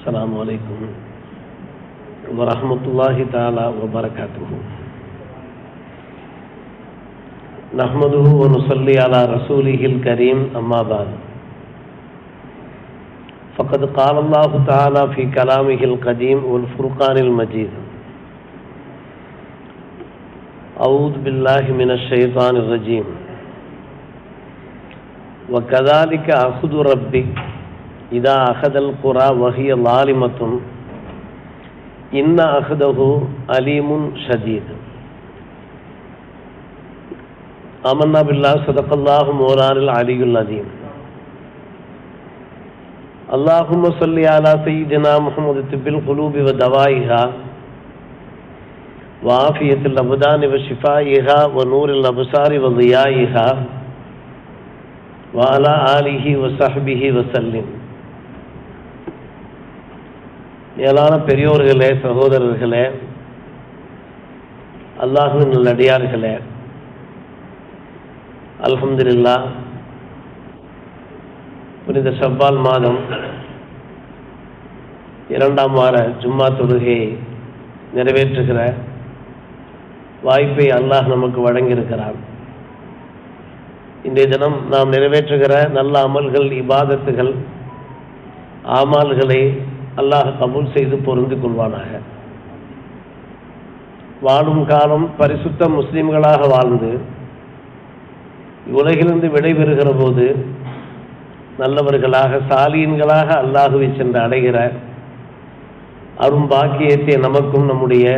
السلام عليكم ورحمة الله تعالى وبركاته. نحمده ونصلي على رسوله الكريم أما بعد. فقد قال الله تعالى في كلامه القديم والفرقان المجيد: أعوذ بالله من الشيطان الرجيم. وكذلك أخذ ربك إذا أخذ القرى وهي ظالمة إن أخذه أليم شديد. آمنا بالله صدق الله مولانا العلي العظيم. اللهم صل على سيدنا محمد طب القلوب ودوائها وعافية الأبدان وشفائها ونور الأبصار وضيائها وعلى آله وصحبه وسلم. மேலான பெரியோர்களே, சகோதரர்களே, அல்லாஹ்வின் நல்லடியார்களே, அல்ஹம்துலில்லாஹ், புனித ஷவ்வால் மாதம் 2ஆம் வார ஜும்மா தொழுகையை நிறைவேற்றுகிற வாய்ப்பை அல்லாஹ் நமக்கு வழங்கியிருக்கிறான். இன்றைய தினம் நாம் நிறைவேற்றுகிற நல்ல அமல்கள், இபாதத்துகள், ஆமால்களை அல்லாஹ் கபூல் செய்து பொருந்து கொள்வானாக. வாழும் காலம் பரிசுத்த முஸ்லிம்களாக வாழ்ந்து உலகிலிருந்து விடைபெறுகிற போது நல்லவர்களாக, சாலியன்களாக அல்லாஹுவை சென்று அடைகிற அரும் பாக்கியத்தை நமக்கும் நம்முடைய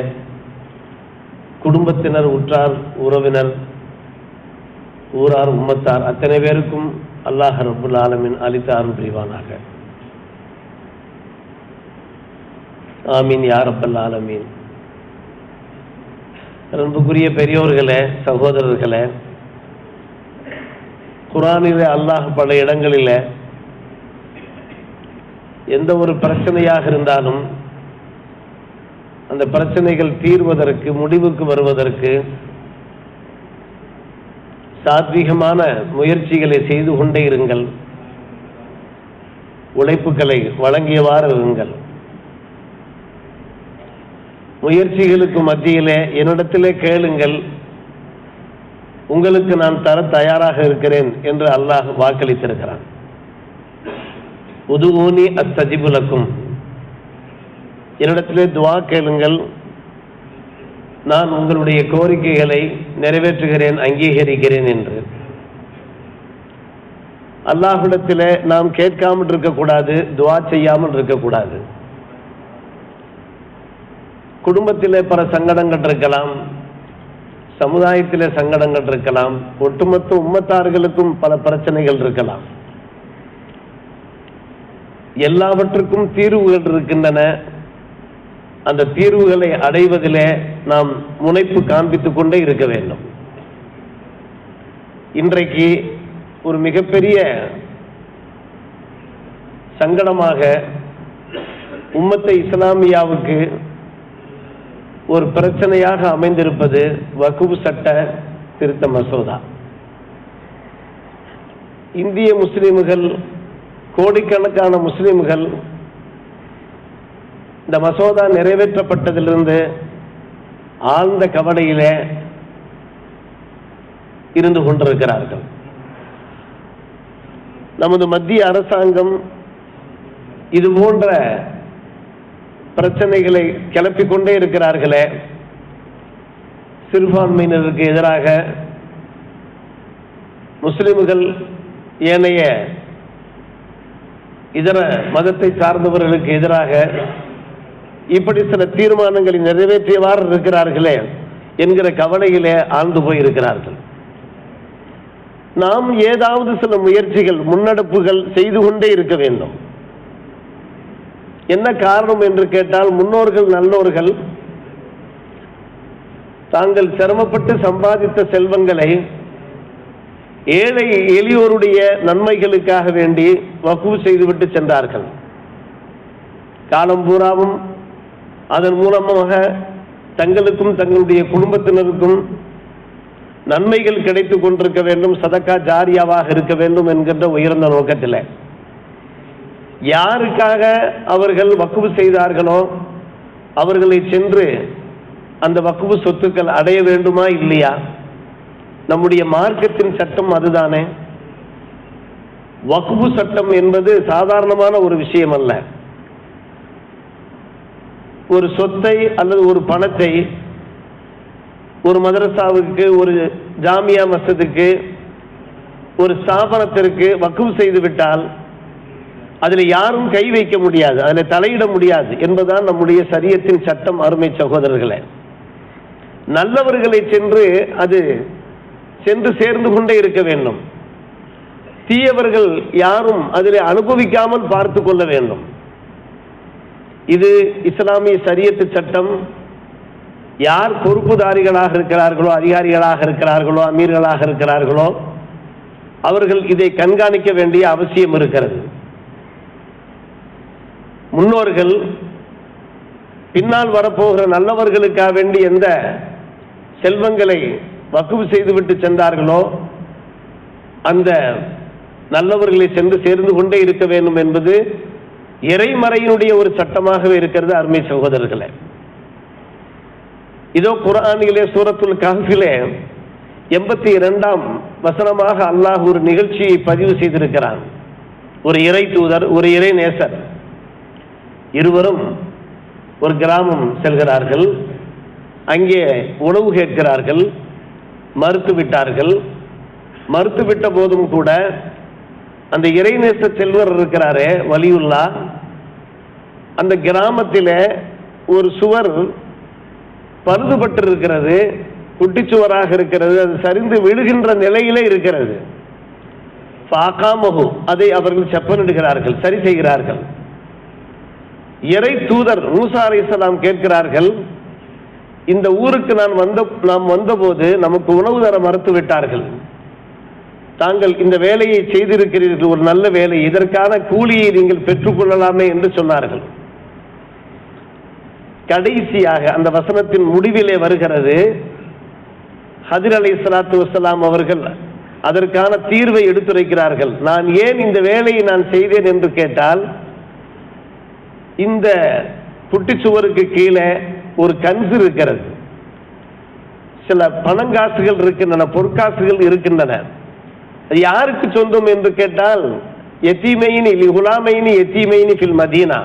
குடும்பத்தினர், உற்றார், உறவினர், ஊரார், உம்மத்தார் அத்தனை பேருக்கும் அல்லாஹ் ரப்புல் ஆலமீன் அளித்த அருள் புரிவானாக. ஆமீன் யா ரப்பல் ஆலமீன். அன்புக்குரிய பெரியோர்களே, சகோதரர்களே, குர்ஆனிலே அல்லாஹ் பல இடங்களில் எந்த ஒரு பிரச்சனையாக இருந்தாலும் அந்த பிரச்சனைகள் தீர்வதற்கு, முடிவுக்கு வருவதற்கு சாத்வீகமான முயற்சிகளை செய்து கொண்டே இருங்கள், உழைப்புகளை வழங்கியவாறு இருங்கள். முயற்சிகளுக்கு மத்தியிலே என்னிடத்திலே கேளுங்கள், உங்களுக்கு நான் தர தயாராக இருக்கிறேன் என்று அல்லாஹ் வாக்களித்திருக்கிறான். உதுஊனி அஸ்தஜிபு லக்கும், என்னிடத்திலே துஆ கேளுங்கள், நான் உங்களுடைய கோரிக்கைகளை நிறைவேற்றுகிறேன், அங்கீகரிக்கிறேன் என்று. அல்லாஹ்விடத்திலே நாம் கேட்காமல் இருக்கக்கூடாது, துஆ செய்யாமல் இருக்கக்கூடாது. குடும்பத்திலே பல சங்கடங்கள் இருக்கலாம், சமுதாயத்திலே சங்கடங்கள் இருக்கலாம், ஒட்டுமொத்த உம்மத்தார்களுக்கும் பல பிரச்சனைகள் இருக்கலாம். எல்லாவற்றுக்கும் தீர்வுகள் இருக்கின்றன. அந்த தீர்வுகளை அடைவதிலே நாம் முனைப்பு காண்பித்துக் கொண்டே இருக்க வேண்டும். இன்றைக்கு ஒரு மிகப்பெரிய சங்கடமாக உம்மத்தை இஸ்லாமியாவுக்கு ஒரு பிரச்சனையாக அமைந்திருப்பது வக்ஃப் சட்ட திருத்த மசோதா. இந்திய முஸ்லிம்கள், கோடிக்கணக்கான முஸ்லிம்கள் இந்த மசோதா நிறைவேற்றப்பட்டதிலிருந்து ஆழ்ந்த கவலையிலே இருந்து கொண்டிருக்கிறார்கள். நமது மத்திய அரசாங்கம் இது போன்ற பிரச்சனைகளை கிளப்பிக் கொண்டே இருக்கிறார்களே, சிறுபான்மையினருக்கு எதிராக, முஸ்லிம்கள், ஏனைய இதர மதத்தை சார்ந்தவர்களுக்கு எதிராக இப்படி சில தீர்மானங்களை நிறைவேற்றியவாறு இருக்கிறார்களே என்கிற கவலையிலே ஆழ்ந்து போயிருக்கிறார்கள். நாம் ஏதாவது சில முயற்சிகள், முன்னெடுப்புகள் செய்து கொண்டே இருக்க வேண்டும். என்ன காரணம் என்று கேட்டால், முன்னோர்கள், நல்லோர்கள் தாங்கள் சிரமப்பட்டு சம்பாதித்த செல்வங்களை ஏழை எளியோருடைய நன்மைகளுக்காக வேண்டி வக்ஃப் செய்துவிட்டு சென்றார்கள். காலம் பூராவும் அதன் மூலமாக தங்களுக்கும் தங்களுடைய குடும்பத்தினருக்கும் நன்மைகள் கிடைத்துக் கொண்டிருக்க வேண்டும், சதக்கா ஜாரியாவாக இருக்க வேண்டும் என்கின்ற உயர்ந்த நோக்கத்தில் யாருக்காக அவர்கள் வக்ஃபு செய்தார்களோ அவர்களை சென்று அந்த வக்ஃபு சொத்துக்கள் அடைய வேண்டுமா இல்லையா? நம்முடைய மார்க்கத்தின் சட்டம் அதுதானே. வக்ஃபு சட்டம் என்பது சாதாரணமான ஒரு விஷயம் அல்ல. ஒரு சொத்தை அல்லது ஒரு பணத்தை ஒரு மதரசாவுக்கு, ஒரு ஜாமியா மஸ்ஜிதுக்கு, ஒரு ஸ்தாபனத்திற்கு வக்ஃபு செய்து விட்டால் அதில் யாரும் கை வைக்க முடியாது, அதில் தலையிட முடியாது என்பதுதான் நம்முடைய ஷரியத்தின் சட்டம். அருமை சகோதரர்களே, நல்லவர்களை சென்று சேர்ந்து கொண்டே இருக்க வேண்டும். தீயவர்கள் யாரும் அதில் அனுபவிக்காமல் பார்த்து கொள்ள வேண்டும். இது இஸ்லாமிய ஷரியத்து சட்டம். யார் பொறுப்புதாரிகளாக இருக்கிறார்களோ, அதிகாரிகளாக இருக்கிறார்களோ, அமீர்களாக இருக்கிறார்களோ அவர்கள் இதை கண்காணிக்க வேண்டிய அவசியம் இருக்கிறது. முன்னோர்கள் பின்னால் வரப்போகிற நல்லவர்களுக்காக வேண்டி எந்த செல்வங்களை வக்ஃபு செய்துவிட்டு சென்றார்களோ அந்த நல்லவர்களை சென்று சேர்ந்து கொண்டே இருக்க வேண்டும் என்பது இறைமறையினுடைய ஒரு சட்டமாகவே இருக்கிறது. அருமை சகோதரர்களே, இதோ குர்ஆனிலே சூரத்துல் கஹ்ஃபிலே 82ஆம் வசனமாக அல்லாஹ் ஒரு நிகழ்ச்சியை பதிவு செய்திருக்கிறான். ஒரு இறை தூதர், ஒரு இறை நேசர் இருவரும் ஒரு கிராமம் செல்கிறார்கள். அங்கே உணவு கேட்கிறார்கள். மறுத்துவிட்டார்கள். மறுத்துவிட்ட போதும் கூட அந்த இறைநேச செல்வர் இருக்கிறாரே வலியுல்லா, அந்த கிராமத்தில் ஒரு சுவர் பழுதுபட்டு இருக்கிறது, குட்டிச்சுவராக இருக்கிறது, அது சரிந்து விழுகின்ற நிலையிலே இருக்கிறது. ஃபாகாமஹு, அதை அவர்கள் செப்பனிடுகிறார்கள், சரி செய்கிறார்கள். இறை தூதர் மூசா அலைஹிஸ்ஸலாம் கேட்கிறார்கள், இந்த ஊருக்கு நாம் வந்தபோது நமக்கு உணவு தர மறுத்து விட்டார்கள். தாங்கள் இந்த வேலையை செய்திருக்கிறீர்கள், ஒரு நல்ல வேலை, இதற்கான கூலியை நீங்கள் பெற்றுக்கொள்ளலாமே என்று சொன்னார்கள். கடைசியாக அந்த வசனத்தின் முடிவிலே வருகிறது, ஹதிர் அலைஹிஸ்ஸலாத்து வஸ்ஸலாம் அவர்கள் அதற்கான தீர்வை எடுத்துரைக்கிறார்கள். நான் ஏன் இந்த வேலையை நான் செய்தேன் என்று கேட்டால், இந்த குட்டிச்சுவருக்கு கீழே ஒரு கன்சு இருக்கிறது, சில பணங்காசுகள் இருக்கின்றன, பொற்காசுகள் இருக்கின்றன. அது யாருக்கு சொந்தம் என்று கேட்டால், யத்தீமைனி குலாமைனி யத்தீமைனி ஃபில் மதீனா,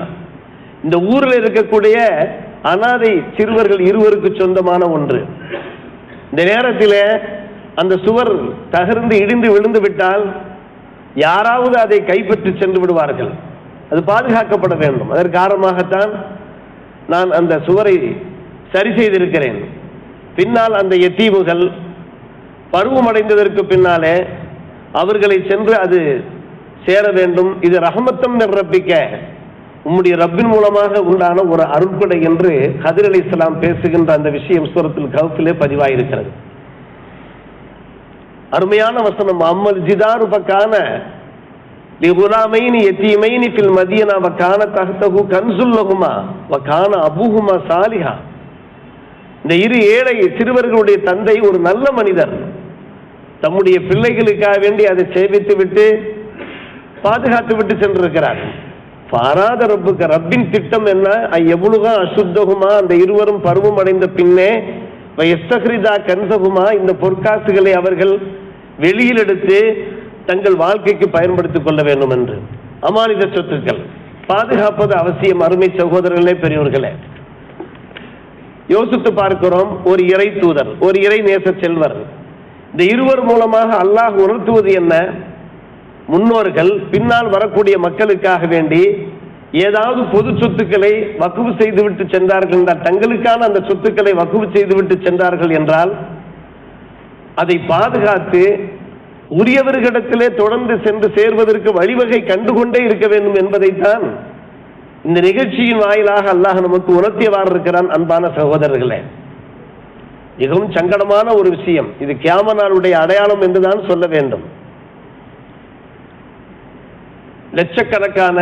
இந்த ஊரில் இருக்கக்கூடிய அனாதை சிறுவர்கள் இருவருக்கு சொந்தமான ஒன்று. இந்த நேரத்தில் அந்த சுவர் தகர்ந்து இடிந்து விழுந்து விட்டால் யாராவது அதை கைப்பற்றி சென்று விடுவார்கள். அது பாதுகாக்கப்பட வேண்டும். அதற்கு காரணமாகத்தான் நான் அந்த சுவரை சரி செய்திருக்கிறேன். பின்னால் அந்த யத்தீமுகள் பருவமடைந்ததற்கு பின்னாலே அவர்களை சென்று அது சேர வேண்டும். இது ரஹமத்தம் ரப்பிக்க, உம்முடைய ரப்பின் மூலமாக உண்டான ஒரு அருள்படை என்று ஹதிர் அலைஹிஸ்ஸலாம் பேசுகின்ற அந்த விஷயம் சூரத்துல் கஹ்ஃபிலே பதிவாயிருக்கிறது. அருமையான வசனம். அம்மல் ஜிதாரு ஃபகான லிகுலாமைனி யத்தீமைனி ஃபில் மதீனா வகான தஹ்தஹு கன்ஸுல் லஹுமா வகான அபூஹுமா சாலிஹா. இந்த இரு ஏழை சிறுவர்களுடைய தந்தை ஒரு நல்ல மனிதர். தம்முடைய பிள்ளைகளுக்காக வேண்டி அதை சேவித்து விட்டு பாதுகாத்து விட்டு சென்றிருக்கிறார். பாராத ரப்புக்கு, ரப்பின் திட்டம் என்ன? எவ்வளவுகா அசுத்தகுமா, அந்த இருவரும் பருவம் அடைந்த பின்னே எஸ்தஹ்ரிதா கன்சகுமா, இந்த பொற்காசுகளை அவர்கள் வெளியில் எடுத்து தங்கள் வாழ்க்கைக்கு பயன்படுத்திக் கொள்ள வேண்டும் என்று. அமானித சொத்துக்கள் பாதுகாப்பது அவசியம். அருமை சகோதரர்களே, பெரியவர்களே, யோசித்து பார்க்கிறோம். ஒரு இறை தூதர், ஒரு இறை நேச செல்வர், இந்த இருவர் மூலமாக அல்லாஹ் உணர்த்துவது என்ன? முன்னோர்கள் பின்னால் வரக்கூடிய மக்களுக்காக வேண்டி ஏதாவது பொது சொத்துக்களை வக்ஃபு செய்துவிட்டு சென்றார்கள் என்றால், தங்களுக்கான அந்த சொத்துக்களை வக்ஃபு செய்துவிட்டு சென்றார்கள் என்றால் அதை பாதுகாத்து உரியவர்களிடத்திலே தொடர்ந்து சென்று சேர்வதற்கு வழிவகை கண்டுகொண்டே இருக்க வேண்டும் என்பதைத்தான் இந்த நிகழ்ச்சியின் வாயிலாக அல்லாஹ் நமக்கு உணர்த்தியவாறு இருக்கிறான். அன்பான சகோதரர்களே, மிகவும் சங்கடமான ஒரு விஷயம் இது. கியாம நாளுடைய அடையாளம் என்றுதான் சொல்ல வேண்டும். லட்சக்கணக்கான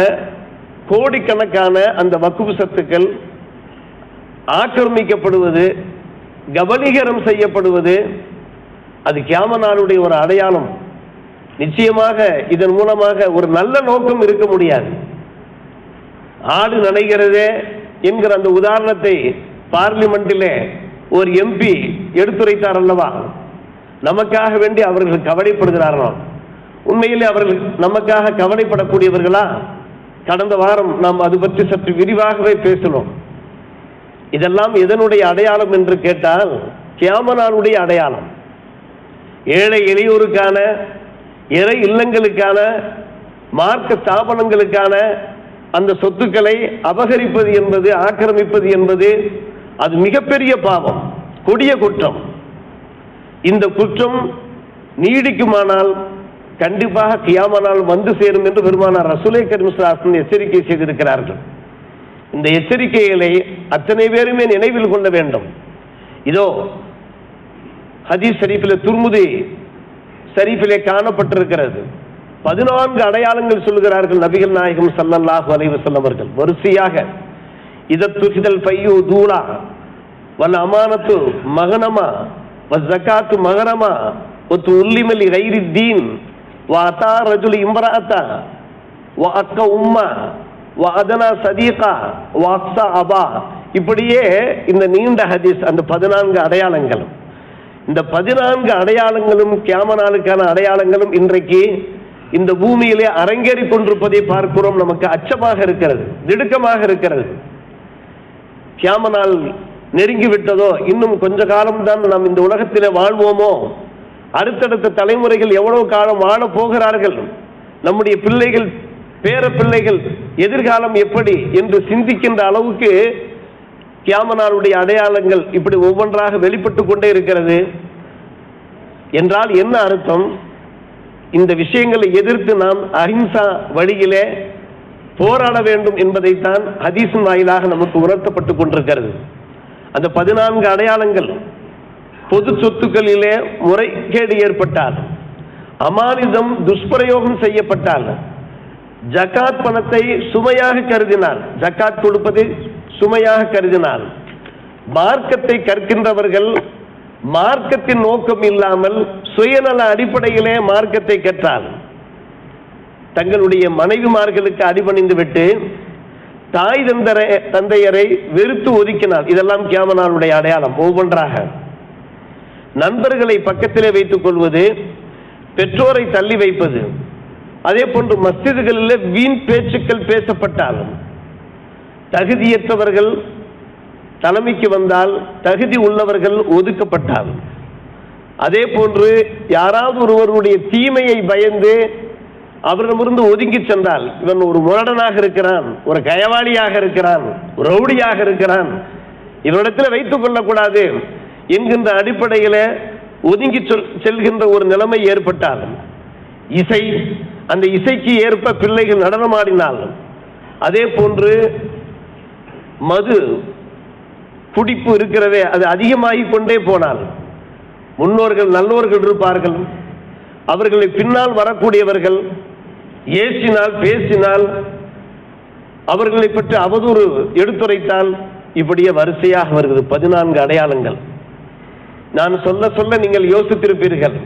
கோடிக்கணக்கான அந்த வக்ஃபு சொத்துக்கள் ஆக்கிரமிக்கப்படுவது, கபலீகரம் செய்யப்படுவது, அது கியாம நாளுடைய ஒரு அடையாளம். நிச்சயமாக இதன் மூலமாக ஒரு நல்ல நோக்கம் இருக்க முடியாது. ஆடு நனைகிறதே என்கிற அந்த உதாரணத்தை பார்லிமெண்டிலே ஒரு எம்பி எடுத்துரைத்தார் அல்லவா? நமக்காக வேண்டி அவர்கள் கவலைப்படுகிறார்களாம். உண்மையிலே அவர்கள் நமக்காக கவலைப்படக்கூடியவர்களா? கடந்த வாரம் நாம் அது பற்றி சற்று விரிவாகவே பேசணும். இதெல்லாம் எதனுடைய அடையாளம் என்று கேட்டால் கியாம நாளுடைய அடையாளம். ஏழை எளியோருக்கான, இறை இல்லங்களுக்கான, மார்க்க ஸ்தாபனங்களுக்கான அந்த சொத்துக்களை அபகரிப்பது என்பது, ஆக்கிரமிப்பது என்பது அது மிகப்பெரிய பாவம், கொடிய குற்றம். இந்த குற்றம் நீடிக்குமானால் கண்டிப்பாக கியாம நாள் வந்து சேரும் என்று பெருமானார் ரசூலே கரீம் ஸல்லல்லாஹு அலைஹி வஸல்லம் எச்சரிக்கை செய்திருக்கிறார்கள். இந்த எச்சரிக்கைகளை அத்தனை பேருமே நினைவில் கொள்ள வேண்டும். இதோ ஹதீஸ் ஷரீஃபிலே, துர்முதி ஷரீஃபிலே காணப்பட்டிருக்கிறது. 14 அடையாளங்கள் சொல்கிறார்கள் நபிகள் நாயகம் ஸல்லல்லாஹு அலைஹி வஸல்லம் அவர்கள். வரிசையாக இதத்துஹிதல் ஃபையு தூலா வல் அமானத்து மகனமா வஸ்ஸகாத்து மகரமா வத்து உல்லிமல் கைரி தீன் வஅதா ரஜுல் இம்ராஅதா வஅக்க உம்மா வஅதனா சதீகா வஅக்ஸா அபா. இப்படியே இந்த நீண்ட ஹதீஸ், அந்த 14 அடையாளங்களும், இந்த 14 அடையாளங்களும் கியாம நாளுக்கான அடையாளங்களும் இன்றைக்கு இந்த பூமியிலே அரங்கேறி கொண்டிருப்பதை பார்க்கிறோம். நமக்கு அச்சமாக இருக்கிறது, திடுக்கமாக இருக்கிறது. கியாம நாள் நெருங்கி விட்டதோ, இன்னும் கொஞ்ச காலம்தான் நாம் இந்த உலகத்திலே வாழ்வோமோ, அடுத்தடுத்த தலைமுறைகள் எவ்வளவு காலம் வாழ போகிறார்கள், நம்முடைய பிள்ளைகள், பேர பிள்ளைகள் எதிர்காலம் எப்படி என்று சிந்திக்கின்ற அளவுக்கு கியாம நாளுடைய அடையாளங்கள் இப்படி ஒவ்வொன்றாக வெளிப்பட்டு கொண்டே இருக்கிறது. என்றால் என்ன அர்த்தம்? இந்த விஷயங்களை எதிர்த்து நாம் அஹிம்சா வழியிலே போராட வேண்டும் என்பதைத்தான் ஹதீஸின் வாயிலாக நமக்கு உணர்த்தப்பட்டு கொண்டிருக்கிறது. அந்த 14 அடையாளங்கள், பொது சொத்துக்களிலே முறைகேடு ஏற்பட்டால், அமானிதம் துஷ்பிரயோகம் செய்யப்பட்டால், ஜகாத் பணத்தை சுமையாக கருதினால், ஜகாத் கொடுப்பதை சுமையாக கருதினால், மார்க்கத்தை கற்கின்றவர்கள் மார்க்கத்தின் நோக்கம் இல்லாமல் சுயநல அடிப்படையிலே மார்க்கத்தை கற்றால், தங்களுடைய மனைவிமார்களுக்கு அடிபணிந்து விட்டு தாய் தந்தையரை வெறுத்து ஒதுக்கினால், இதெல்லாம் கியாம நாளுடைய அடையாளம். ஒவ்வொன்றாக நண்பர்களை பக்கத்திலே வைத்துக் கொள்வது, பெற்றோரை தள்ளி வைப்பது, அதே போன்று மஸ்ஜிதுகளில் வீண் பேச்சுக்கள் பேசப்பட்டாலும், தகுதியற்றவர்கள் தலைமைக்கு வந்தால், தகுதி உள்ளவர்கள் ஒதுக்கப்பட்டால், அதே போன்று யாராவது ஒருவருடைய தீமையை பயந்து அவரிடமிருந்து ஒதுங்கி சென்றால், இவன் ஒரு முரடனாக இருக்கிறான், ஒரு கயவாளியாக இருக்கிறான், ஒரு ரவுடியாக இருக்கிறான், இவரிடத்தில் வைத்துக் கொள்ளக்கூடாது என்கின்ற அடிப்படையில் ஒதுங்கி செல்கின்ற ஒரு நிலைமை ஏற்பட்டால், இசை, அந்த இசைக்கு ஏற்ப பிள்ளைகள் நடனமாடினால், அதே போன்று மது குடிப்பு இருக்கிறதே அது அதிகமாகிக் கொண்டே போனால், முன்னோர்கள் நல்லோர்கள் இருப்பார்கள், அவர்களை பின்னால் வரக்கூடியவர்கள் ஏசினால் பேசினால், அவர்களை பற்றி அவதூறு எடுத்துரைத்தால், இப்படியே வரிசையாக வருகிறது 14 அடையாளங்கள். நான் சொல்ல சொல்ல நீங்கள் யோசித்திருப்பீர்கள்,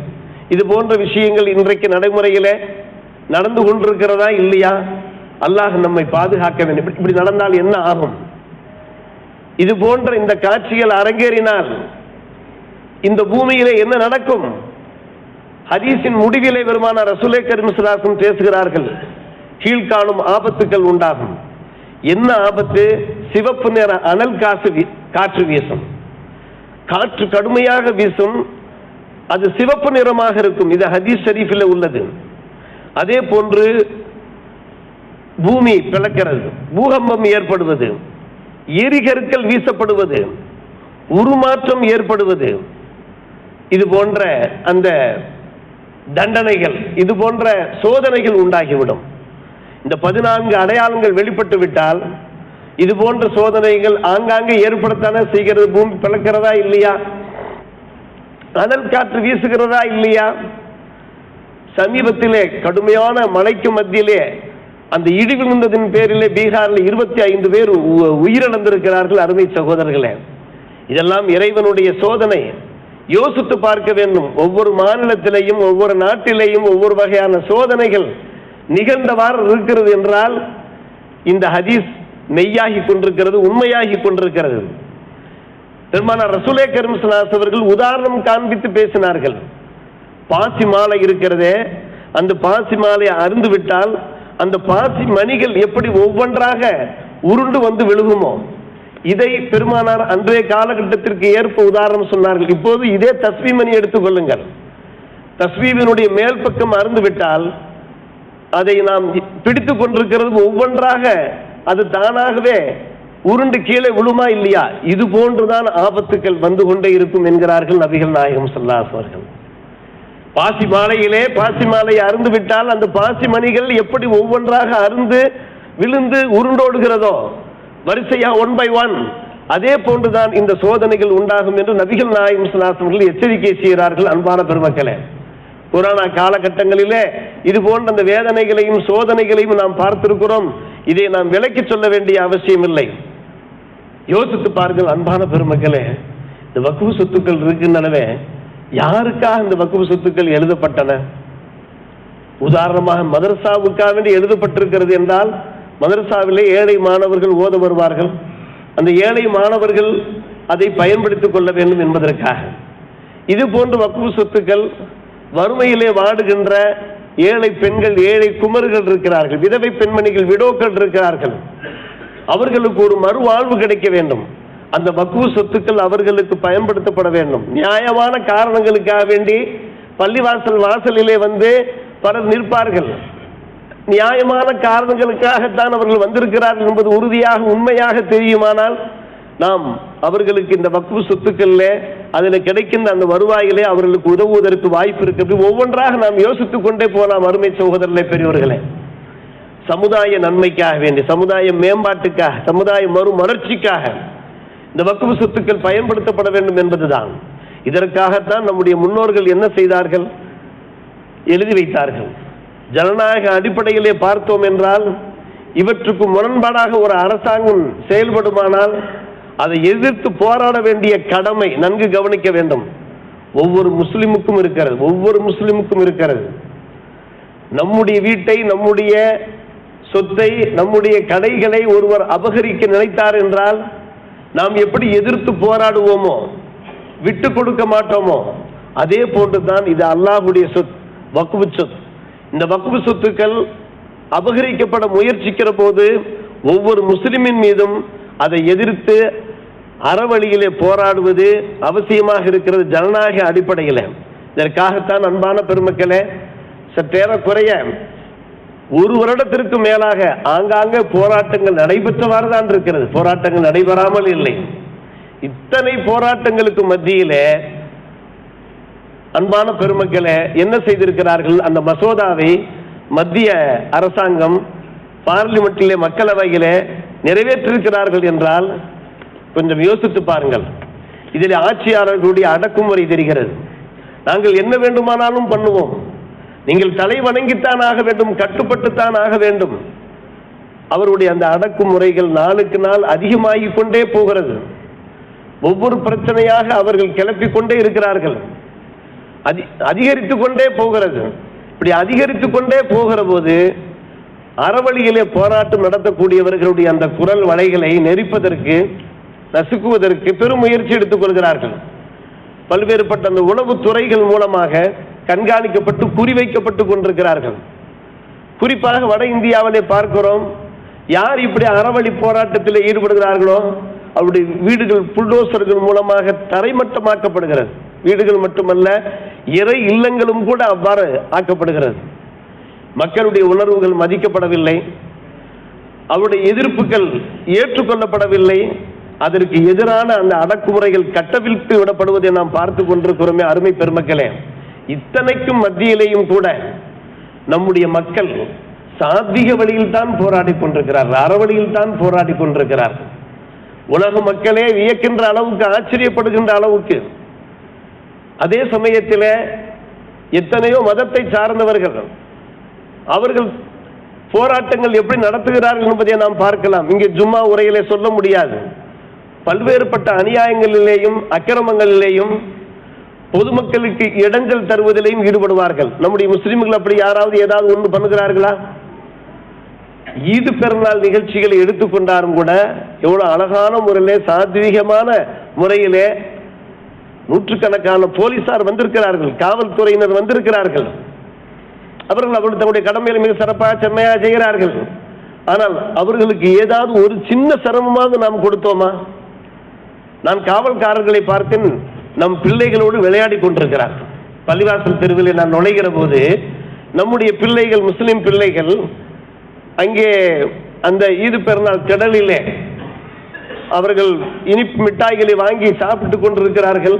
இது போன்ற விஷயங்கள் இன்றைக்கு நடைமுறையிலே நடந்து கொண்டிருக்கிறதா இல்லையா? அல்லாஹ் நம்மை பாதுகாக்க வேண்டும். இப்படி நடந்தால் என்ன ஆகும்? இது போன்ற இந்த காட்சிகள் அரங்கேறினால் இந்த பூமியிலே என்ன நடக்கும்? ஹதீஸின் முடிவிலே பெருமானார் ரசூலே கரீம் ஸல்லல்லாஹு அலைஹி வஸல்லம் பேசுகிறார்கள், கீழ்காணும் ஆபத்துக்கள் உண்டாகும். என்ன ஆபத்து? சிவப்பு நிற அனல் காற்று வீசும். காற்று கடுமையாக வீசும், அது சிவப்பு நிறமாக இருக்கும். இது ஹதீஸ் ஷரீஃபில் உள்ளது. அதே போன்று பூமி பிளக்கிறது, பூகம்பம் ஏற்படுவது, எரிகற்கள் வீசப்படுவது, உருமாற்றம் ஏற்படுவது, இது போன்ற அந்த தண்டனைகள், இது போன்ற சோதனைகள் உண்டாகிவிடும். இந்த 14 அடையாளங்கள் வெளிப்பட்டு விட்டால் இது போன்ற சோதனைகள் ஆங்காங்கே ஏற்படத்தானே செய்கிறது. பூமி பிளக்கிறதா இல்லையா? அனல் காற்று வீசுகிறதா இல்லையா? சமீபத்திலே கடுமையான மழைக்கு மத்தியிலே அந்த இடி விழுந்ததின் பேரிலே பீகாரில் 25 பேர் உயிரிழந்திருக்கிறார்கள். அருமை சகோதரர்களே, இதெல்லாம் இறைவனுடைய சோதனை. யோசித்து பார்க்க வேண்டும். ஒவ்வொரு மாநிலத்திலேயும் ஒவ்வொரு நாட்டிலேயும் ஒவ்வொரு வகையான சோதனைகள் நிகழ்ந்தவாறு இருக்கிறது என்றால் இந்த ஹதீஸ் மெய்யாகி கொண்டிருக்கிறது, உண்மையாகி கொண்டிருக்கிறது. பெருமானார் ரசூலே கரீம் ஸல்லல்லாஹு அலைஹி அவர்கள் உதாரணம் காண்பித்து பேசினார்கள். பாசி மாலை இருக்கிறதே, அந்த பாசி மாலையை அருந்து விட்டால் அந்த பாசி மணிகள் எப்படி ஒவ்வொன்றாக உருண்டு வந்து விழுகுமோ, இதை பெருமானார் அன்றைய காலகட்டத்திற்கு ஏற்ப உதாரணம் சொன்னார்கள். இப்போது இதே தஸ்பீ மணி எடுத்துக்கொள்ளுங்கள். தஸ்பீவினுடைய மேல் பக்கம் அருந்து விட்டால் அதை நாம் பிடித்துக் கொண்டிருக்கிறது ஒவ்வொன்றாக அது தானாகவே உருண்டு கீழே விழுமா இல்லையா? இது போன்றுதான் ஆபத்துக்கள் வந்து கொண்டே இருக்கும் என்கிறார்கள் நபிகள் நாயகம் ஸல்லல்லாஹு அலைஹி வஸல்லம். பாசி மாலையிலே பாசி மாலையை அருந்து விட்டால் அந்த பாசி மணிகள் எப்படி ஒவ்வொன்றாக அருந்து விழுந்து உருண்டோடுகிறதோ வரிசையா 1 by 1, அதே போன்றுதான் இந்த சோதனைகள் உண்டாகும் என்று நபிகள் நாயகம் ஸல்லல்லாஹு அலைஹி வஸல்லம் எச்சரிக்கை செய்கிறார்கள். அன்பான பெருமக்களே, கொரோனா காலகட்டங்களிலே இது போன்ற அந்த வேதனைகளையும் சோதனைகளையும் நாம் பார்த்திருக்கிறோம். இதை நாம் விலக்கி சொல்ல வேண்டிய அவசியம் இல்லை. யோசித்து பாருங்கள் அன்பான பெருமக்களே, இந்த வக்ஃப் சொத்துக்கள் இருக்கின்றனவே, யாருக்காக இந்த வக்ஃப் சொத்துக்கள் எழுதப்பட்டன? உதாரணமாக மதரசாவுக்காக வேண்டி எழுதப்பட்டிருக்கிறது என்றால், மதரசாவிலே ஏழை மாணவர்கள் ஓத வருவார்கள். அந்த ஏழை மாணவர்கள் அதை பயன்படுத்திக் கொள்ள வேண்டும் என்பதற்காக. இது போன்ற வக்ஃப் சொத்துக்கள் வறுமையிலே வாடுகின்ற ஏழை பெண்கள், ஏழை குமர்கள் இருக்கிறார்கள், விதவை பெண்மணிகள், விடோக்கள் இருக்கிறார்கள். அவர்களுக்கு ஒரு மறுவாழ்வு கிடைக்க வேண்டும். அந்த வக்ஃப் சொத்துக்கள் அவர்களுக்கு பயன்படுத்தப்பட வேண்டும். நியாயமான காரணங்களுக்காக வேண்டி பள்ளிவாசல் வாசலிலே வந்து பலர் நிற்பார்கள். நியாயமான காரணங்களுக்காகத்தான் அவர்கள் வந்திருக்கிறார்கள் என்பது உறுதியாக உண்மையாக தெரியுமானால் நாம் அவர்களுக்கு இந்த வக்ஃப் சொத்துக்களில் அதில் கிடைக்கின்ற அந்த வருவாயிலே அவர்களுக்கு உதவுவதற்கு வாய்ப்பு இருக்கிறது. ஒவ்வொன்றாக நாம் யோசித்துக் கொண்டே போலாம். அருமை சகோதரர்களே, பெரியவர்களே, சமுதாய நன்மைக்காக வேண்டி, சமுதாய மேம்பாட்டுக்காக, சமுதாய மறுமலர்ச்சிக்காக இந்த வக்ஃப் சொத்துக்கள் பயன்படுத்தப்பட வேண்டும் என்பதுதான். இதற்காகத்தான் நம்முடைய முன்னோர்கள் என்ன செய்தார்கள்? எழுதி வைத்தார்கள். ஜனநாயக அடிப்படையிலே பார்த்தோம் என்றால் இவற்றுக்கு முரண்பாடாக ஒரு அரசாங்கம் செயல்படுமானால் அதை எதிர்த்து போராட வேண்டிய கடமை நன்கு கவனிக்க வேண்டும். ஒவ்வொரு முஸ்லிமுக்கும் இருக்கிறது, ஒவ்வொரு முஸ்லிமுக்கும் இருக்கிறது. நம்முடைய வீட்டை, நம்முடைய சொத்தை, நம்முடைய கடைகளை ஒருவர் அபகரிக்க நினைத்தார் என்றால் நாம் எப்படி எதிர்த்து போராடுவோமோ, விட்டு கொடுக்க மாட்டோமோ, அதே போன்றுதான் இது அல்லாஹ்வுடைய சொத், வக்ஃப் சொத். இந்த வக்ஃப் சொத்துக்கள் அபகரிக்கப்பட முயற்சிக்கிற போது ஒவ்வொரு முஸ்லிமின் மீதும் அதை எதிர்த்து அறவழியிலே போராடுவது அவசியமாக இருக்கிறது, ஜனநாயக அடிப்படையில். இதற்காகத்தான் அன்பான பெருமக்களே, சற்றேறக்குறைய ஒரு வருடத்திற்கு மேலாக ஆங்காங்கே போராட்டங்கள் நடைபெற்றவாறு தான் இருக்கிறது, போராட்டங்கள் நடைபெறாமல் இல்லை. இத்தனை போராட்டங்களுக்கு மத்தியிலே அன்பான பெருமக்களே என்ன செய்திருக்கிறார்கள்? அந்த மசோதாவை மத்திய அரசாங்கம் பார்லிமெண்டிலே, மக்களவையிலே நிறைவேற்றிருக்கிறார்கள் என்றால் கொஞ்சம் யோசித்து பாருங்கள். இதில் ஆட்சியாளர்களுடைய அடக்குமுறை தெரிகிறது. நாங்கள் என்ன வேண்டுமானாலும் பண்ணுவோம், நீங்கள் தலை வணங்கித்தான் ஆக வேண்டும், கட்டுப்பட்டுத்தான் ஆக வேண்டும். அவருடைய அந்த அடக்குமுறைகள் நாளுக்கு நாள் அதிகமாகிக் கொண்டே போகிறது. ஒவ்வொரு பிரச்சனையாக அவர்கள் கிளப்பிக் கொண்டே இருக்கிறார்கள், அதிகரித்துக் கொண்டே போகிறது. இப்படி அதிகரித்துக் கொண்டே போகிற போது அறவழியிலே போராட்டம் நடத்தக்கூடியவர்களுடைய அந்த குரல் வலைகளை நெரிப்பதற்கு, நசுக்குவதற்கு பெரும் முயற்சி எடுத்துக் கொள்கிறார்கள். பல்வேறுபட்ட அந்த உளவு துறைகள் மூலமாக கண்காணிக்கப்பட்டு குறிவைக்கப்பட்டு கொண்டிருக்கிறார்கள். குறிப்பாக வட இந்தியாவிலே பார்க்கிறோம், யார் இப்படி அறவழி போராட்டத்தில் ஈடுபடுகிறார்களோ அவருடைய வீடுகள் புல்டோசர்கள் மூலமாக தரைமட்டமாக்கப்படுகிறது. வீடுகள் மட்டுமல்ல, இறை இல்லங்களும் கூட அவ்வாறு ஆக்கப்படுகிறது. மக்களுடைய உணர்வுகள் மதிக்கப்படவில்லை, அவருடைய எதிர்ப்புகள் ஏற்றுக்கொள்ளப்படவில்லை. அதற்கு எதிரான அந்த அடக்குமுறைகள் கட்டவிழ்த்து விடப்படுவதை நாம் பார்த்து கொண்டிருக்கிறோமே அருமை பெருமக்களே. இத்தனைக்கும் மத்தியிலேயும் கூட நம்முடைய மக்கள் சாத்வீக வழியில் தான் போராடி கொண்டிருக்கிறார்கள், அறவழியில் தான் போராடி கொண்டிருக்கிறார்கள். உலக மக்களே வியக்கின்ற அளவுக்கு, ஆச்சரியப்படுகின்ற அளவுக்கு. அதே சமயத்தில் எத்தனையோ மதத்தை சார்ந்தவர்கள் அவர்கள் போராட்டங்கள் எப்படி நடத்துகிறார்கள் என்பதை நாம் பார்க்கலாம். இங்கே ஜும்மா உரையிலே சொல்ல முடியாது. பல்வேறுபட்ட அநியாயங்களிலேயும் அக்கிரமங்களிலேயும் பொதுமக்களுக்கு இடைஞ்சல் தருவதிலேயும் ஈடுபடுவார்கள். நம்முடைய முஸ்லிம்கள் அப்படி யாராவது ஏதாவது ஒன்று பண்ணுகிறார்களா? ஈது பெருநாள் நிகழ்ச்சிகளை எடுத்துக்கொண்டாலும் கூட எவ்வளவு அழகான முறையிலே சாத்வீகமான முறையிலே நூற்றுக்கணக்கான போலீசார் வந்திருக்கிறார்கள், காவல்துறையினர் வந்திருக்கிறார்கள். அவர்கள் தங்களுடைய கடமைகளை மிக சிறப்பாக செம்மையாக செய்கிறார்கள். ஆனால் அவர்களுக்கு ஏதாவது ஒரு சின்ன சிரமமாக நாம் கொடுத்தோமா? நான் காவல்காரர்களை பார்த்தேன், நம் பிள்ளைகளோடு விளையாடி கொண்டிருக்கிறார்கள். பள்ளிவாசல் தெருவில் நான் நுழைகிற போது நம்முடைய பிள்ளைகள், முஸ்லிம் பிள்ளைகள் அங்கே அந்த ஈது பெருநாள் திடலிலே அவர்கள் இனிப்பு மிட்டாய்களை வாங்கி சாப்பிட்டுக் கொண்டிருக்கிறார்கள்,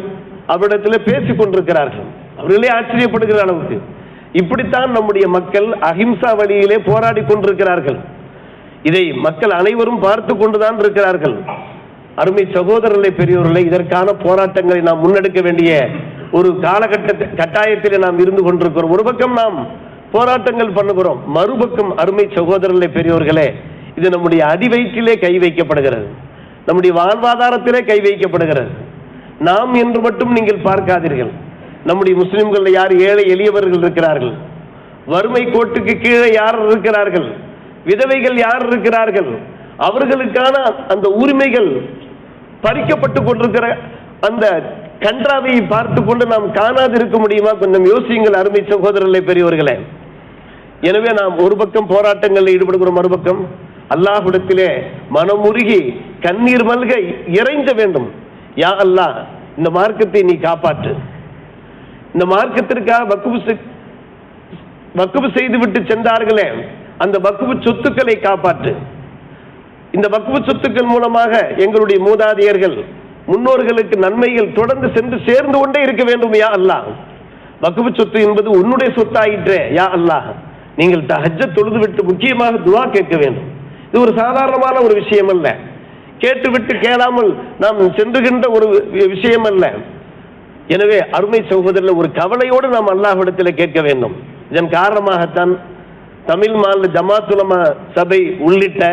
அவரிடத்தில் பேசிக் கொண்டிருக்கிறார்கள். அவர்களே ஆச்சரியப்படுகிற அளவுக்கு இப்படித்தான் நம்முடைய மக்கள் அஹிம்சா வழியிலே போராடி கொண்டிருக்கிறார்கள். இதை மக்கள் அனைவரும் பார்த்து கொண்டுதான் இருக்கிறார்கள். அருமை சகோதரர்களை, பெரியோர்களை, இதற்கான போராட்டங்களை நாம் முன்னெடுக்க வேண்டிய ஒரு கட்டாயத்திலே நாம் இருந்து கொண்டிருக்கிறோம். ஒரு பக்கம் நாம் போராட்டங்கள் பண்ணுகிறோம், மறுபக்கம் அருமை சகோதரர்களை, பெரியோர்களே, இது நம்முடைய அடிவயிற்றிலே கை வைக்கப்படுகிறது, நம்முடைய வாழ்வாதாரத்திலே கை வைக்கப்படுகிறது. நாம் என்று மட்டும் நீங்கள் பார்க்காதீர்கள். நம்முடைய முஸ்லிம்கள் யார் ஏழை எளியவர்கள் இருக்கிறார்கள், வறுமை கோட்டுக்கு கீழே யார் இருக்கிறார்கள், விதவைகள் யார் இருக்கிறார்கள், அவர்களுக்கான அந்த உரிமைகள் பறிக்கப்பட்டு கொண்டிருக்கிற அந்த கன்றாவை பார்த்து கொண்டு நாம் காணாது இருக்க முடியுமா? கொஞ்சம் யோசியுங்கள் அருமை சகோதரர்களை, பெரியவர்களே. எனவே நாம் ஒரு பக்கம் போராட்டங்களில் ஈடுபடுகிறோம், மறுபக்கம் அல்லாஹ்விடத்திலே மனமுருகி கண்ணீர் மல்க இறைஞ்ச வேண்டும். யா அல்லாஹ், இந்த மார்க்கத்தை நீ காப்பாற்று, இந்த மார்க்கத்திற்காக வக்குபு செய்துவிட்டு சென்றார்களே அந்த வக்குபு சொத்துக்களை காப்பாற்று. இந்த வக்குபு சொத்துக்கள் மூலமாக எங்களுடைய மூதாதையர்கள், முன்னோர்களுக்கு நன்மைகள் தொடர்ந்து சென்று சேர்ந்து கொண்டே இருக்க வேண்டும். யா அல்லாஹ், வக்குபு சொத்து என்பது உன்னுடைய சொத்தாயிற்றே. யா அல்லாஹ், நீங்கள் தஹஜ்ஜத் தொழுதுவிட்டு முக்கியமாக துஆ கேட்க வேண்டும். இது ஒரு சாதாரணமான ஒரு விஷயம் அல்ல, கேட்டுவிட்டு கேளாமல் நாம் சென்றுகின்ற ஒரு விஷயம் அல்ல. எனவே அருமை சகோதரர்கள், ஒரு கவலையோடு நாம் அல்லாஹ்விடத்தில் கேட்க வேண்டும். இதன் காரணமாகத்தான் தமிழ் மாநில ஜமாத் உலமா சபை உள்ளிட்ட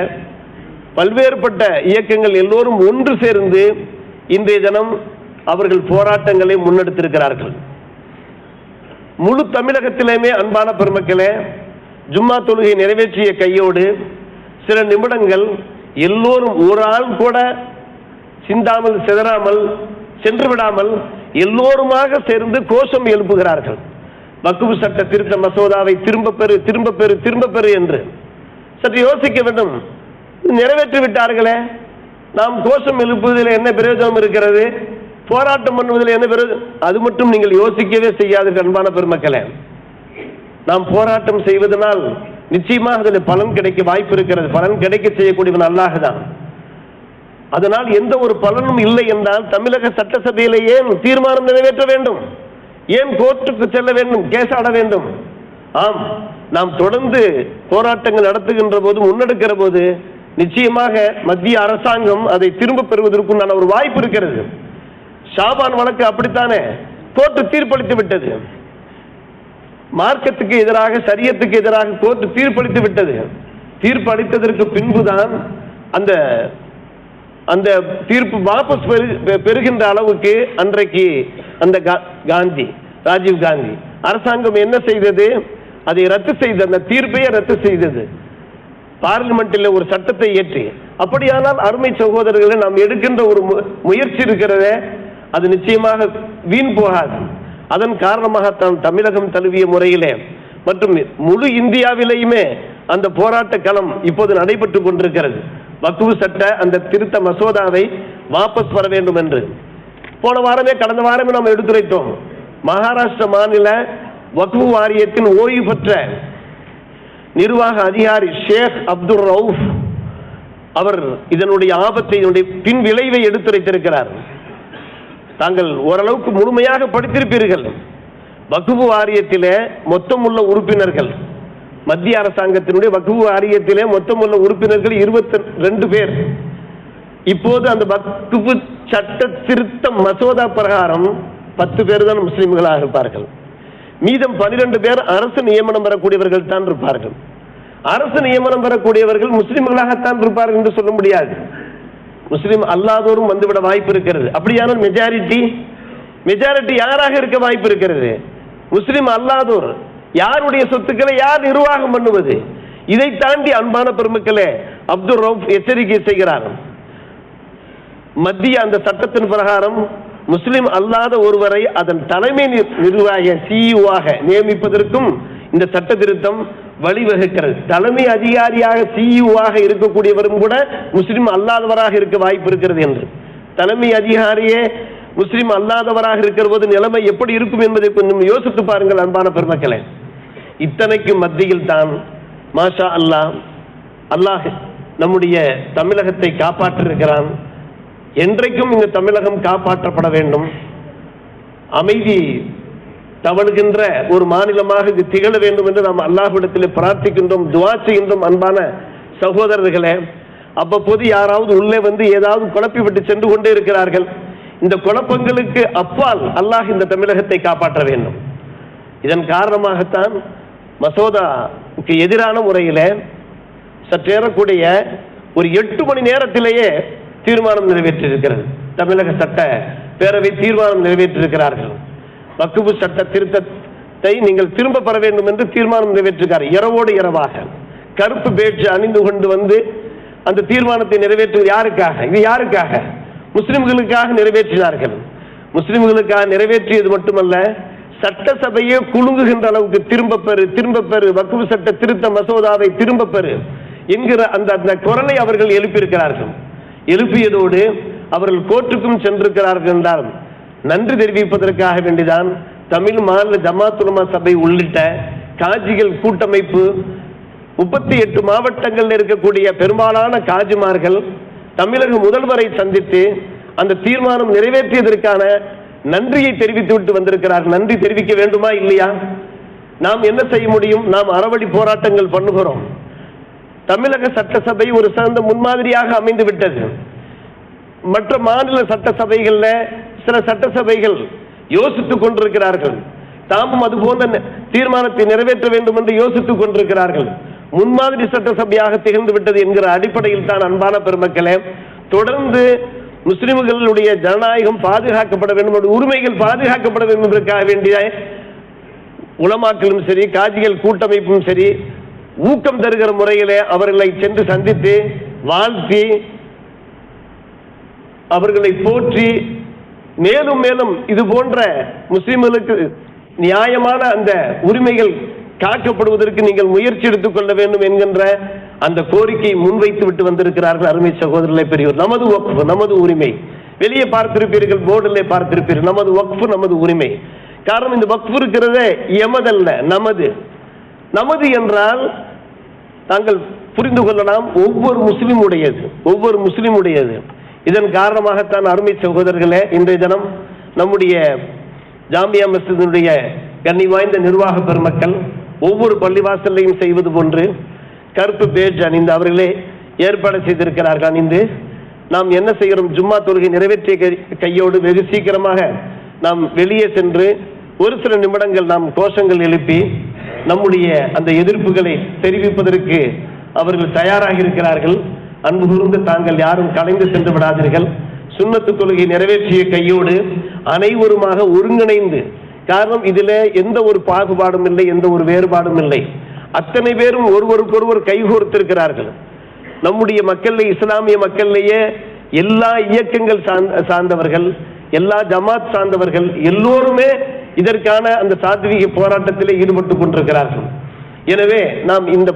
பல்வேறுபட்ட இயக்கங்கள் எல்லோரும் ஒன்று சேர்ந்து இன்றைய தினம் அவர்கள் போராட்டங்களை முன்னெடுத்திருக்கிறார்கள். முழு தமிழகத்திலேயுமே அன்பான பெருமக்களே, ஜும்மா தொழுகை நிறைவேற்றிய கையோடு சில நிமிடங்கள் எல்லோரும் ஒரு ஆள் கூட சிந்தாமல் சிதறாமல் சென்று விடாமல் எல்லோருமாக சேர்ந்து கோஷம் எழுப்புகிறார்கள். வக்ஃப் சட்ட திருத்த மசோதாவை திரும்ப பெறு, திரும்ப பெறு, திரும்ப பெறு என்று. சற்று யோசிக்க வேண்டும். நிறைவேற்றி விட்டார்களே, நாம் கோஷம் எழுப்புவதில் என்ன பிரயோஜனம் இருக்கிறது? போராட்டம் பண்ணுவதில் என்ன பிரயோஜனம்? அது மட்டும் நீங்கள் யோசிக்கவே செய்யாதீர்கள் அன்பான பெருமக்களே. நாம் போராட்டம் செய்வதனால் நிச்சயமாக அதில் பலன் கிடைக்க வாய்ப்பு இருக்கிறது. பலன் கிடைக்க செய்யக்கூடியவன் அல்லாஹ் தான். அதனால் எந்த ஒரு பலனும் இல்லை என்றால் தமிழக சட்டசபையிலே ஏன் தீர்மானம் நிறைவேற்ற வேண்டும்? ஏன் கோர்ட்டுக்கு செல்ல வேண்டும், கேசாட வேண்டும்? ஆம், நாம் தொடர்ந்து போராட்டங்கள் நடத்துகின்ற போது, முன்னெடுக்கிற போது நிச்சயமாக மத்திய அரசாங்கம் அதை திரும்ப பெறுவதற்குண்டான ஒரு வாய்ப்பு இருக்கிறது. ஷாபான் வழக்கு அப்படித்தானே, கோர்ட்டு தீர்ப்பளித்து விட்டது. மார்க்கத்துக்கு எதிராக, சரியத்துக்கு எதிராக கோர்ட்டு தீர்ப்பளித்து விட்டது. தீர்ப்பு அளித்ததற்கு பின்புதான் அந்த அந்த தீர்ப்பு வாபஸ் பெறுகின்ற அளவுக்கு அன்றைக்கு அந்த ராஜீவ் காந்தி அரசாங்கம் என்ன செய்தது? அதை ரத்து செய்தது, அந்த தீர்ப்பையே ரத்து செய்தது, பார்லிமெண்டில் ஒரு சட்டத்தை ஏற்றி. அப்படியானால் அருமை சகோதரர்களை, நாம் எடுக்கின்ற ஒரு முயற்சி இருக்கிறதே, அது நிச்சயமாக வீண் போகாது. அதன் காரணமாகத்தான் தமிழகம் தழுவிய முறையிலே மற்றும் முழு இந்தியாவிலேயுமே அந்த போராட்ட களம் இப்போது நடைபெற்றுக் கொண்டிருக்கிறது. வக்ஃப் சட்ட அந்த திருத்த மசோதாவை வாபஸ் பெற வேண்டும் என்று போன வாரமே, கடந்த வாரமே நாம் எடுத்துரைத்தோம். மகாராஷ்டிர மாநில வக்ஃப் வாரியத்தின் ஓய்வு பெற்ற நிர்வாக அதிகாரி ஷேக் அப்துல் ரவுஃப் அவர் இதனுடைய ஆபத்தை, இதனுடைய பின் விளைவை எடுத்துரைத்திருக்கிறார். தாங்கள் ஓரளவுக்கு முழுமையாக படித்திருப்பீர்கள். வக்ஃப் வாரியத்திலே மொத்தம் உள்ள உறுப்பினர்கள், மத்திய அரசாங்கத்தினுடைய வக்ஃப் வாரியத்திலே மொத்தம் உள்ள உறுப்பினர்கள் 22 பேர். இப்போது அந்த வக்ஃப் சட்ட திருத்த மசோதா பிரகாரம் 10 பேர் தான் முஸ்லிம்களாக இருப்பார்கள். மீதம் 12 பேர் அரசு நியமனம் பெறக்கூடியவர்கள் தான் இருப்பார்கள். அரசு நியமனம் பெறக்கூடியவர்கள் முஸ்லிம்களாகத்தான் இருப்பார்கள் என்று சொல்ல முடியாது. முஸ்லிம் அல்லாதோரும் வந்துவிட வாய்ப்பு இருக்கிறது. அப்படியானால் மெஜாரிட்டி யாராக இருக்க வாய்ப்பு இருக்கிறது? முஸ்லிம் அல்லாதோர். யாருடைய சொத்துக்களை யார் நிர்வாகம் பண்ணுவது? இதை தாண்டி அன்பான பெருமக்களே அப்துல் ரவுப் எச்சரிக்கை செய்கிறார். மத்திய அந்த சட்டத்தின் பிரகாரம் முஸ்லிம் அல்லாத ஒருவரை அதன் தலைமை நிர்வாக சிஇஓவாக நியமிப்பதற்கும் இந்த சட்ட திருத்தம் வழிவகுக்கிறது. தலைமை அதிகாரியாக சிஇஓவாக இருக்கக்கூடியவரும் கூட முஸ்லிம் அல்லாதவராக இருக்க வாய்ப்பு இருக்கிறது என்று. தலைமை அதிகாரியே முஸ்லிம் அல்லாதவராக இருக்கிற போது நிலைமை எப்படி இருக்கும் என்பதை கொஞ்சம் யோசித்து பாருங்கள் அன்பான பெருமக்களே. இத்தனைக்கு மத்தியில் தான் மாஷா அல்லாஹ் அல்லாஹ் நம்முடைய தமிழகத்தை காப்பாற்றிருக்கிறான். என்றைக்கும் இந்த தமிழகம் காப்பாற்றப்பட வேண்டும், அமைதி தவழுகின்ற ஒரு மாநிலமாக இது திகழ வேண்டும் என்று நாம் அல்லாஹ்விடத்தில் பிரார்த்திக்கின்றோம், துஆ செய்கின்றோம். அன்பான சகோதரர்களே, அவ்வப்போது யாராவது உள்ளே வந்து ஏதாவது குழப்பி விட்டு சென்று கொண்டே இருக்கிறார்கள். இந்த குழப்பங்களுக்கு அப்பால் அல்லாஹ் இந்த தமிழகத்தை காப்பாற்ற வேண்டும். இதன் காரணமாகத்தான் மசோதாவுக்கு எதிரான முறையில் சற்றேறக்கூடிய ஒரு 8 மணி நேரத்திலேயே தீர்மானம் நிறைவேற்றியிருக்கிறது. தமிழக சட்ட பேரவை தீர்மானம் நிறைவேற்றியிருக்கிறார்கள். வக்ஃபு சட்ட திருத்தத்தை நீங்கள் திரும்ப பெற வேண்டும் என்று தீர்மானம் நிறைவேற்றிருக்கார். இரவோடு இரவாக கருப்பு பேட்ஜ் அணிந்து கொண்டு வந்து அந்த தீர்மானத்தை நிறைவேற்றுவது யாருக்காக? இது யாருக்காக? முஸ்லிம்களுக்காக நிறைவேற்றினார்கள். முஸ்லிம்களுக்காக நிறைவேற்றியது மட்டுமல்ல, சட்டசபையே குலுங்குகின்ற அளவுக்கு திரும்ப பெறு வக்ஃபு சட்ட திருத்த மசோதாவை திரும்ப பெறு என்கிற அந்த குரலை அவர்கள் எழுப்பியிருக்கிறார்கள். எழுப்பியதோடு அவர்கள் கோர்ட்டுக்கும் சென்றிருக்கிறார்கள் என்றால் நன்றி தெரிவிப்பதற்காக வேண்டிதான் தமிழ் மாநில ஜமாத் உலமா சபை உள்ளிட்ட காஜிகள் கூட்டமைப்பு 38 மாவட்டங்களில் இருக்கக்கூடிய பெரும்பாலான காஜிமார்கள் தமிழக முதல்வரை சந்தித்து அந்த தீர்மானம் நிறைவேற்றியதற்கான நன்றியை தெரிவித்துவிட்டு வந்திருக்கிறார்கள். நன்றி தெரிவிக்க வேண்டுமா இல்லையா? நாம் என்ன செய்ய முடியும்? நாம் அறவழி போராட்டங்கள் பண்ணுகிறோம். தமிழக சட்டசபை ஒரு சிறந்த முன்மாதிரியாக அமைந்து விட்டது. மற்ற மாநில சட்டசபைகளில் சில சட்டசபைகள் யோசித்துக் கொண்டிருக்கிறார்கள். தாமும் அது போன்ற தீர்மானத்தை நிறைவேற்ற வேண்டும் என்று யோசித்துக் கொண்டிருக்கிறார்கள். முன்மாதிரி சட்டசபையாக திகழ்ந்து விட்டது என்கிற அடிப்படையில் தான் அன்பான பெருமக்களே, தொடர்ந்து முஸ்லிம்களுடைய ஜனநாயகம் பாதுகாக்கப்பட வேண்டும், உரிமைகள் பாதுகாக்கப்பட வேண்டும் என்பதற்காக வேண்டிய உலமாக்களும் சரி, காஜிகள் கூட்டமைப்பும் சரி, ஊக்கம் தருகிற முறையிலே அவர்களை சென்று சந்தித்து வாழ்த்தி அவர்களை போற்றி மேலும் மேலும் இது போன்ற முஸ்லிம்களுக்கு நியாயமான அந்த உரிமைகள் காக்கப்படுவதற்கு நீங்கள் முயற்சி எடுத்துக் கொள்ள வேண்டும் என்கின்ற அந்த கோரிக்கையை முன்வைத்து விட்டு வந்திருக்கிறார்கள். அருமை சகோதரர்களை பெரியவர், நமது வக்ஃப் நமது உரிமை. வெளியே பார்த்திருப்பீர்கள், போர்டிலே பார்த்திருப்பீர்கள், நமது வக்ஃப் நமது உரிமை. காரணம், இந்த வக்ஃப் இருக்கிறதே எமதல்ல, நமது. நமது என்றால் தாங்கள் புரிந்து கொள்ளலாம், ஒவ்வொரு முஸ்லிம் உடையது. இதன் காரணமாகத்தான் அருமை சகோதரர்களே, இன்றைய தினம் நம்முடைய ஜாமியா மஸ்ஜிதினுடைய கண்ணி வாய்ந்த நிர்வாக பெருமக்கள் ஒவ்வொரு பள்ளிவாசலையும் செய்வது போன்று கருப்பு பேட்ஜ் அணிந்து அவர்களே ஏற்பாடு செய்திருக்கிறார்கள். அணிந்து நாம் என்ன செய்கிறோம்? ஜும்மா தொழுகை நிறைவேற்றிய கையோடு வெகு சீக்கிரமாக நாம் வெளியே சென்று ஒரு சில நிமிடங்கள் நாம் கோஷங்கள் எழுப்பி நம்முடைய அந்த எதிர்ப்புகளை தெரிவிப்பதற்கு அவர்கள் தயாராக இருக்கிறார்கள். அன்பு கூர்ந்து தாங்கள் யாரும் கலைந்து சென்று விடாதீர்கள். சுன்னத்து தொழுகை நிறைவேற்றிய கையோடு அனைவருமாக ஒருங்கிணைந்து, காரணம் இதில் எந்த ஒரு பாகுபாடும் இல்லை, எந்த ஒரு வேறுபாடும் இல்லை. அத்தனை பேரும் ஒருவருக்கொருவர் கைகோர்த்திருக்கிறார்கள். நம்முடைய மக்களிலே, இஸ்லாமிய மக்களிலேயே எல்லா இயக்கங்கள் சார்ந்தவர்கள், எல்லா ஜமாத் சார்ந்தவர்கள் எல்லோருமே இதற்கான அந்த சாத்வீக போராட்டத்திலே ஈடுபட்டு கொண்டிருக்கிறார்கள். எனவே நாம் இந்த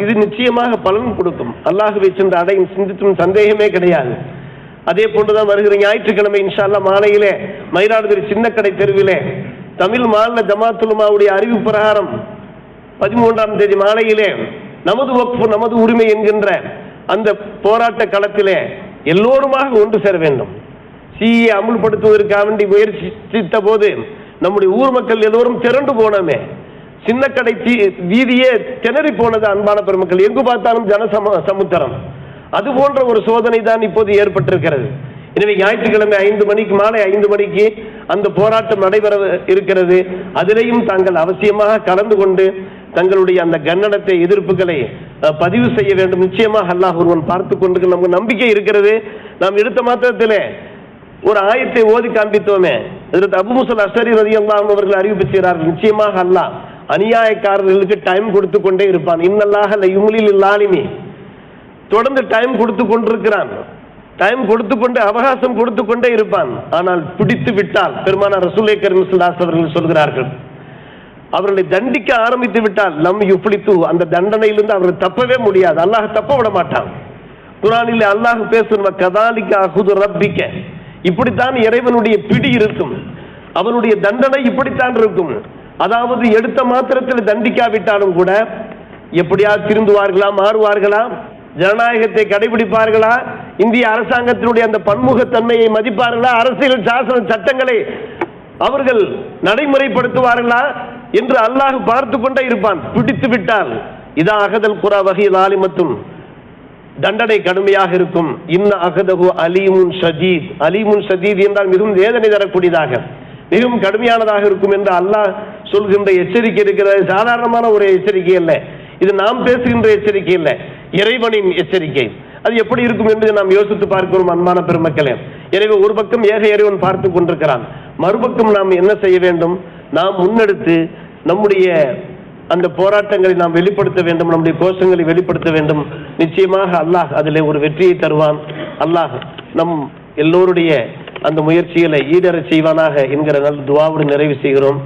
இது நிச்சயமாக பலன் கொடுக்கும். அல்லாஹ்வை சென்று அடையும் சிந்தித்தும் சந்தேகமே கிடையாது. அதே போன்றுதான் வருகிற ஞாயிற்றுக்கிழமை இன்ஷா அல்லாஹ் மாலையிலே மயிலாடுதுறை சின்னக்கடை தெருவிலே தமிழ் மாநில ஜமாத் உலமாவுடைய அறிவிப்பு பிரகாரம் 13ஆம் தேதி மாலையிலே நமது வக்ஃப் நமது உரிமை என்கின்ற அந்த போராட்ட களத்திலே எல்லோருமாக ஒன்று சேர வேண்டும். சிஏ அமுல்படுத்துவதற்காக வேண்டி முயற்சித்த போது நம்முடைய ஊர் மக்கள் எல்லோரும் திரண்டு போனோமே, சின்னக்கடை வீதியே திணறி போனது. அன்பான பெருமக்கள், எங்கு பார்த்தாலும் சமுத்திரம். அது போன்ற ஒரு சோதனை தான் இப்போது ஏற்பட்டிருக்கிறது. எனவே ஞாயிற்றுக்கிழமை 5 மணிக்கு, மாலை 5 மணிக்கு அந்த போராட்டம் நடைபெற இருக்கிறது. அதிலேயும் தாங்கள் அவசியமாக கலந்து கொண்டு தங்களுடைய அந்த கன்னடத்தை, எதிர்ப்புகளை பதிவு செய்ய வேண்டும். நிச்சயமாக அல்லாஹ் ஒருவன் பார்த்து கொண்டு நமக்கு நம்பிக்கை இருக்கிறது. நாம் எடுத்த மாத்திரத்திலே ஒரு ஆயத்தை ஓதி காண்பித்தோமே, அபூ மூஸா அல் அஷ்அரி ரலியல்லாஹு அன்ஹு அவர்கள் அறிவிப்பு செய்கிறார்கள். நிச்சயமாக அல்லாஹ் அநியாயக்காரர்களுக்கு டைம் கொடுத்து கொண்டே இருப்பான். இன்னல்லாஹ லயும்லில் லாலிமி, தொடர்ந்து டைம் கொடுத்து கொண்டிருக்கிறான், டைம் கொடுத்து கொண்டு அவகாசம் கொடுத்து கொண்டே இருப்பான். ஆனால் பிடித்து விட்டால், பெருமானார் ரசூலுல்லாஹி கரீம் ஸல்லல்லாஹு அலைஹி வஸல்லம் சொல்கிறார்கள், அவர்களை தண்டிக்க ஆரம்பித்து விட்டால் லம் யுஃப்லித்து, அந்த தண்டனையிலிருந்து அவர் தப்பவே முடியாது, அல்லாஹ் தப்ப விட மாட்டான். குர்ஆனில் அல்லாஹ் பேசும் கதாலிக அஹுது ரப்பிக, இப்படித்தான் இறைவனுடைய பிடி இருக்கும், அவனுடைய தண்டனை இப்படித்தான் இருக்கும். அதாவது எடுத்த மாத்திரத்தில் தண்டிக்காவிட்டாலும் கூட எப்படியாவது திருந்துவார்களா, மாறுவார்களா, ஜனநாயகத்தை கடைபிடிப்பார்களா, இந்திய அரசாங்கத்தினுடைய அந்த பன்முகத்தன்மையை மதிப்பார்களா, அரசியல் சாசன சட்டங்களை அவர்கள் நடைமுறைப்படுத்துவார்களா என்று அல்லாஹ் பார்த்து கொண்டே இருப்பான். பிடித்து விட்டால் இதா அகதல் குரா வகை ஆலிமத்தும், தண்டனை கடுமையாக இருக்கும். இன்ன அகதகு அலீமுன் ஷதீத், அலீமுன் ஷதீத் என்றால் மிகவும் வேதனை தரக்கூடியதாக, மிகவும் கடுமையானதாக இருக்கும் என்று அல்லாஹ் சொல்கின்ற எச்சரிக்கை இருக்கிறது. சாதாரணமான ஒரு எச்சரிக்கை அல்ல இது, நாம் பேசுகின்ற எச்சரிக்கை இல்லை, இறைவனின் எச்சரிக்கை. அது எப்படி இருக்கும் என்று நாம் யோசித்து பார்க்கிறோம் அன்பான பெருமக்களே. எனவே ஒரு பக்கம் ஏக இறைவன் பார்த்து கொண்டிருக்கிறான், மறுபக்கம் நாம் என்ன செய்ய வேண்டும்? நாம் முன்னெடுத்து நம்முடைய அந்த போராட்டங்களை நாம் வெளிப்படுத்த வேண்டும், நம்முடைய கோஷங்களை வெளிப்படுத்த வேண்டும். நிச்சயமாக அல்லாஹ் அதில் ஒரு வெற்றியை தருவான். அல்லாஹ் நம் எல்லோருடைய அந்த முயற்சிகளை ஈடேறச் செய்வானாக என்கிற நல்ல துஆவோடு நிறைவு செய்கிறோம்.